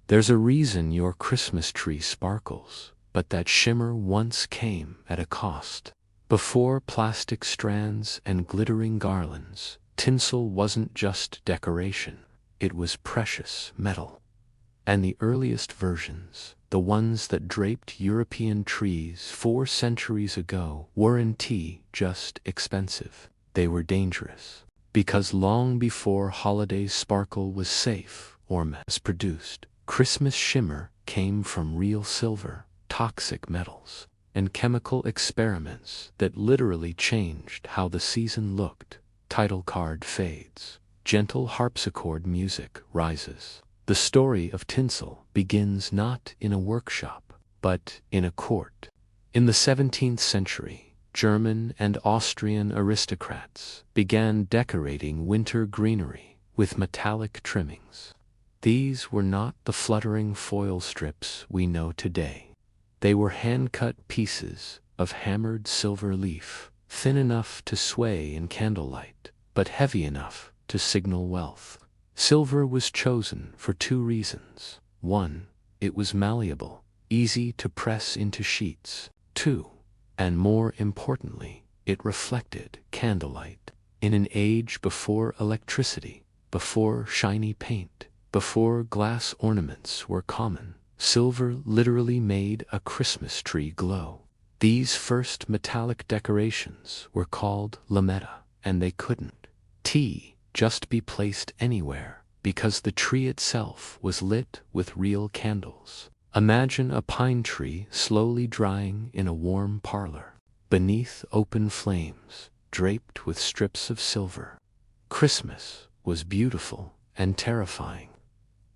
There's a reason your Christmas tree sparkles, but that shimmer once came at a cost. Before plastic strands and glittering garlands, tinsel wasn't just decoration, it was precious metal. And the earliest versions, the ones that draped European trees 4 centuries ago, weren't just expensive. They were dangerous. Because long before holiday sparkle was safe or mass-produced, Christmas shimmer came from real silver, toxic metals, and chemical experiments that literally changed how the season looked. Title card fades. Gentle harpsichord music rises. The story of tinsel begins not in a workshop, but in a court. In the 17th century, German and Austrian aristocrats began decorating winter greenery with metallic trimmings. These were not the fluttering foil strips we know today. They were hand-cut pieces of hammered silver leaf, thin enough to sway in candlelight, but heavy enough to signal wealth. Silver was chosen for 2 reasons. 1, it was malleable, easy to press into sheets. 2, and more importantly, it reflected candlelight. In an age before electricity, before shiny paint, before glass ornaments were common, silver literally made a Christmas tree glow. These first metallic decorations were called lametta, and they couldn't just be placed anywhere, because the tree itself was lit with real candles. Imagine a pine tree slowly drying in a warm parlor, beneath open flames, draped with strips of silver. Christmas was beautiful and terrifying.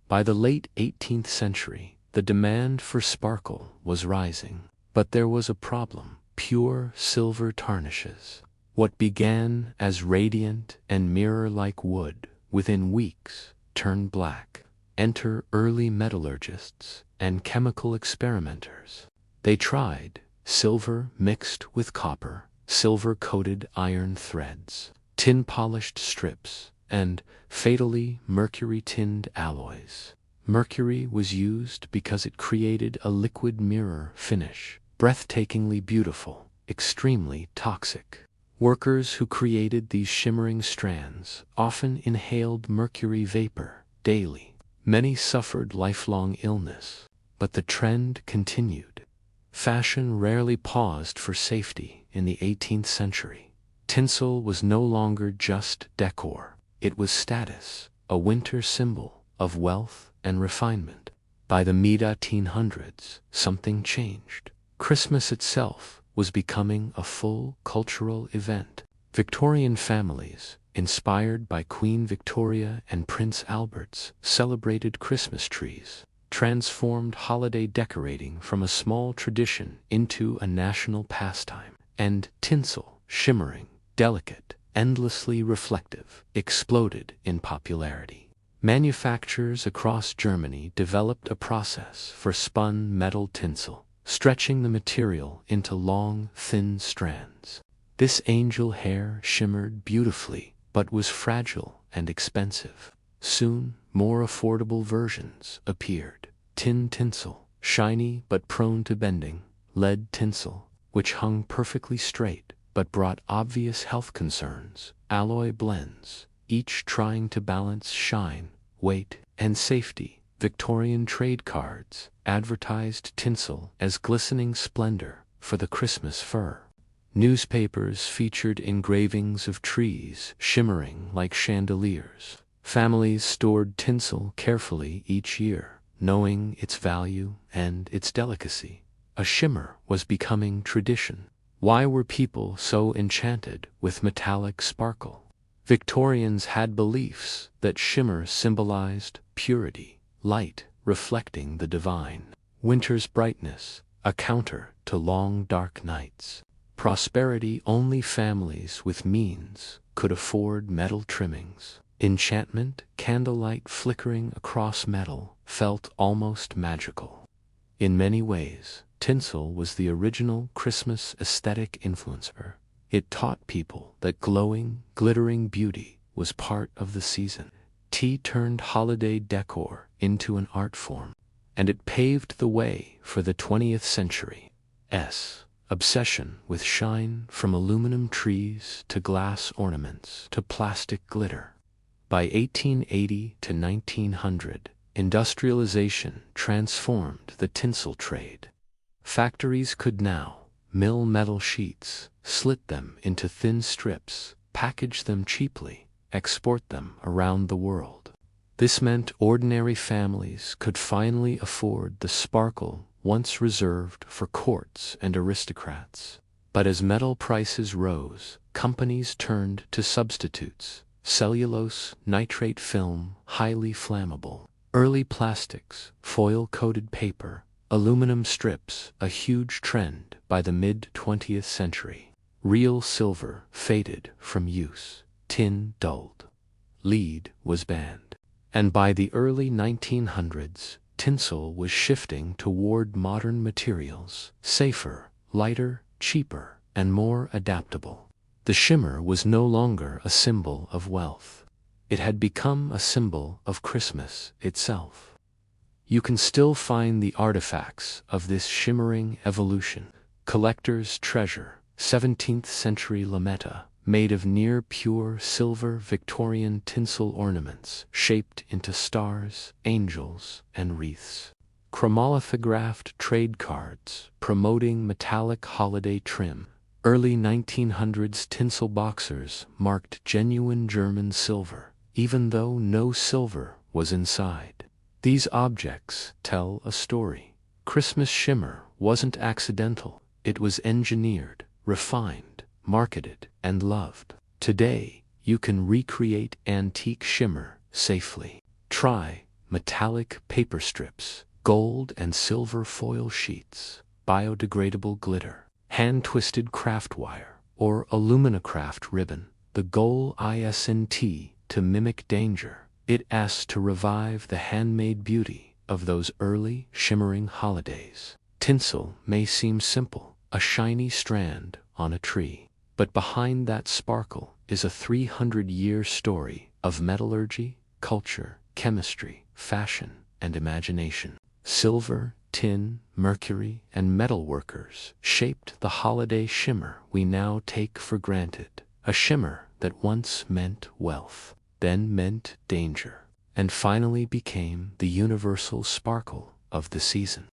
By the late 18th century, the demand for sparkle was rising, but there was a problem: pure silver tarnishes. What began as radiant and mirror-like wood, within weeks, turned black. Enter early metallurgists and chemical experimenters. They tried silver mixed with copper, silver-coated iron threads, tin-polished strips, and, fatally, mercury-tinned alloys. Mercury was used because it created a liquid mirror finish, breathtakingly beautiful, extremely toxic. Workers who created these shimmering strands often inhaled mercury vapor daily. Many suffered lifelong illness, but the trend continued. Fashion rarely paused for safety in the 18th century. Tinsel was no longer just decor, it was status, a winter symbol of wealth and refinement. By the mid-1800s, something changed. Christmas itself was becoming a full cultural event. Victorian families, inspired by Queen Victoria and Prince Albert's celebrated Christmas trees, transformed holiday decorating from a small tradition into a national pastime. And tinsel, shimmering, delicate, endlessly reflective, exploded in popularity. Manufacturers across Germany developed a process for spun metal tinsel, stretching the material into long, thin strands. This angel hair shimmered beautifully, but was fragile and expensive. Soon, more affordable versions appeared. Tin tinsel, shiny but prone to bending. Lead tinsel, which hung perfectly straight but brought obvious health concerns. Alloy blends, each trying to balance shine, weight, and safety. Victorian trade cards advertised tinsel as glistening splendor for the Christmas fur. Newspapers featured engravings of trees shimmering like chandeliers. Families stored tinsel carefully each year, knowing its value and its delicacy. A shimmer was becoming tradition. Why were people so enchanted with metallic sparkle? Victorians had beliefs that shimmer symbolized purity, light reflecting the divine, winter's brightness, a counter to long dark nights. Prosperity: only families with means could afford metal trimmings. Enchantment: candlelight flickering across metal felt almost magical. In many ways, tinsel was the original Christmas aesthetic influencer. It taught people that glowing, glittering beauty was part of the season. Tea turned holiday decor into an art form. And it paved the way for the 20th century's obsession with shine, from aluminum trees to glass ornaments to plastic glitter. By 1880 to 1900, industrialization transformed the tinsel trade. Factories could now mill metal sheets, slit them into thin strips, package them cheaply, export them around the world. This meant ordinary families could finally afford the sparkle once reserved for courts and aristocrats. But as metal prices rose, companies turned to substitutes: cellulose, nitrate film, highly flammable, early plastics, foil-coated paper, aluminum strips, a huge trend by the mid-20th century. Real silver faded from use, tin dulled, lead was banned. And by the early 1900s, tinsel was shifting toward modern materials, safer, lighter, cheaper, and more adaptable. The shimmer was no longer a symbol of wealth. It had become a symbol of Christmas itself. You can still find the artifacts of this shimmering evolution. Collector's treasure, 17th century lametta, made of near pure silver Victorian tinsel ornaments shaped into stars, angels, and wreaths. Chromolithographed trade cards promoting metallic holiday trim. Early 1900s tinsel boxers marked genuine German silver, even though no silver was inside. These objects tell a story. Christmas shimmer wasn't accidental. It was engineered, refined, marketed, and loved. Today, you can recreate antique shimmer safely. Try metallic paper strips, gold and silver foil sheets, biodegradable glitter, hand-twisted craft wire, or aluminacraft ribbon. The goal isn't to mimic danger. It asks to revive the handmade beauty of those early, shimmering holidays. Tinsel may seem simple, a shiny strand on a tree. But behind that sparkle is a 300-year story of metallurgy, culture, chemistry, fashion, and imagination. Silver, tin, mercury, and metalworkers shaped the holiday shimmer we now take for granted. A shimmer that once meant wealth, then meant danger, and finally became the universal sparkle of the season.